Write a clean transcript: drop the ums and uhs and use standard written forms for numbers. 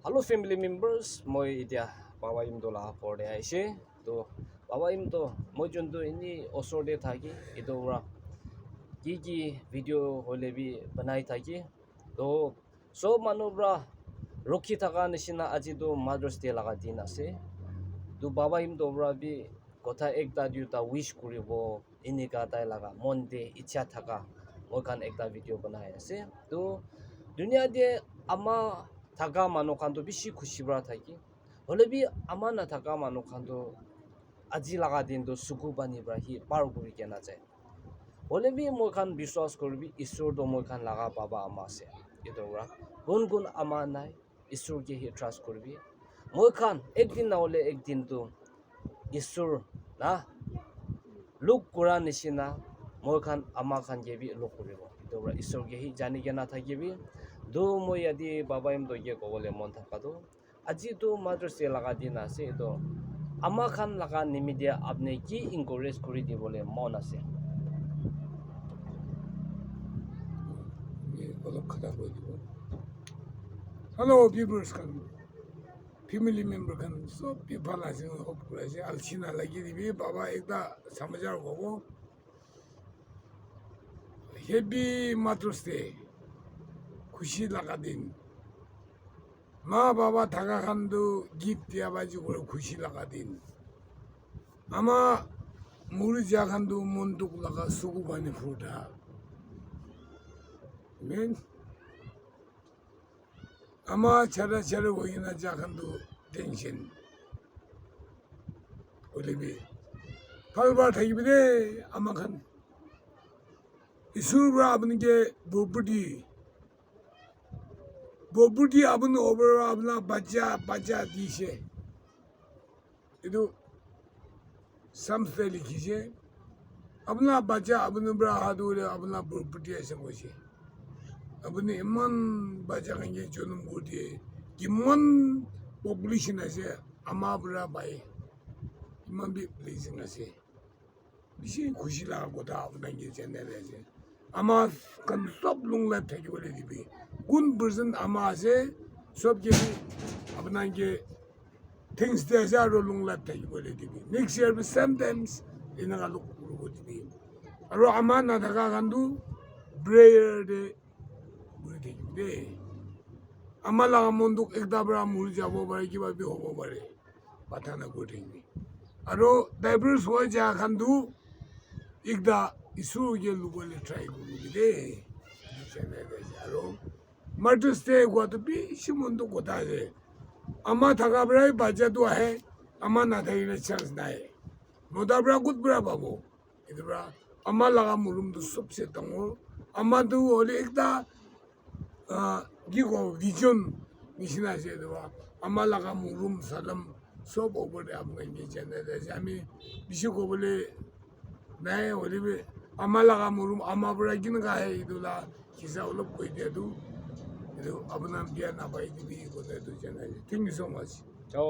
Hello family members, moi itia bawa im dola porde aise to bawa im to moi junto ini osorde thaki idora ki video hole bi banai thaki to so manobra rokhi thaka nishina aji to Mother's Day laga din ase to bawa im dobra bi kotha ekta duta wish kuribo inika tai laga monde ichha thaka moi kan ekta video banai ase to dunia de ama থাকা মানুহ খানটো বেছি খুশি পৰা থাকি হলে B আমাৰ না থাকা মানুহ খানটো আজি লগা দিনটো চকু পানী পৰা সি পাৰ কৰি কে নাযায় হলে বি মই খান বিশ্বাস কৰিবি ঈশ্বৰটো মই খান লগা পাবা আমাৰ আছে এইটো পৰা গুণ আমাৰ নাই ঈশ্বৰকে হি ট্ৰাষ্ট কৰিবি মই খান একদিন নহলে একদিনটো ঈশ্বৰ না লোক কৰা নিচিনা মই খান আমাৰ খান গেবি লোক কৰিব এইটো পৰা ঈশ্বৰকে হি জানি কে নাথাকিবি do mo yadi baba im do ye ko bole mon thaka do aji to Mother's Day laga din ase to ama khan laga nimidia apne ki encourage kori di bole mon ase Hello viewers kan family member kan so people asing hope kura se alchina lagi dibi baba ekta samajhar gobo happy Mother's Day खुशी लगा दिन माँ बाबा थका खानदो gift दिया बाजी बोले खुशी लगा दिन आमा मुरी जा खानदो मन दुख लगा सुगु बने फूटा मेन आमा चरा चरा वही ना जा खानदो टेंशन बोले भी फल बार थी भी दे आमा खान इशू बरा अपने के बोपटी Bobuti abun over abna baca dişe. Itu samseli kişe. Abna baca abun bra hadu le abna bobuti ese koşe. Abun iman baca kange çonum gudi. Iman population ese ama bra bay. İman bir blazing ese. Bir şey kuşila koda abuna geçenler ese. Ama kan top lungla teki böyle gibi. Good person ama se सब के भी अपना के things जैसे आरो लुंग लग तक बोले दिबी next year भी sometimes इनका लोग लोग दिबी आरो अमा ना थका गंदू prayer दे बोले दिबी दे अमा लगा मुंडुक एक दाबरा मुड़ जाबो बारे की बात भी होबो बारे पता ना कोटिंगी आरो डाइवर्स हो जा गंदू एक दा इशू ये लोग बोले ट्राई करो दे आरो Mother's Day को तो भी शिमुंदो को ताजे अम्मा थका बराई बाजा तो है अम्मा ना था इन्हें चांस ना है मोटा बरा कुछ बरा बाबू इधर बरा अम्मा लगा मुरुम तो सबसे तंगो अम्मा तो होले एक दा गिगो विजन निशिना से तो अम्मा लगा मुरुम सलम सब ओवर आप कहीं चलने दे जामी बिशु को बोले नहीं होले भी अम्मा लगा मुरुम अम्मा बरा किन का है इधुला किसा उलब कोई दे दू अब नाम क्या ना भाई भी को दे दो channel thank you so much 저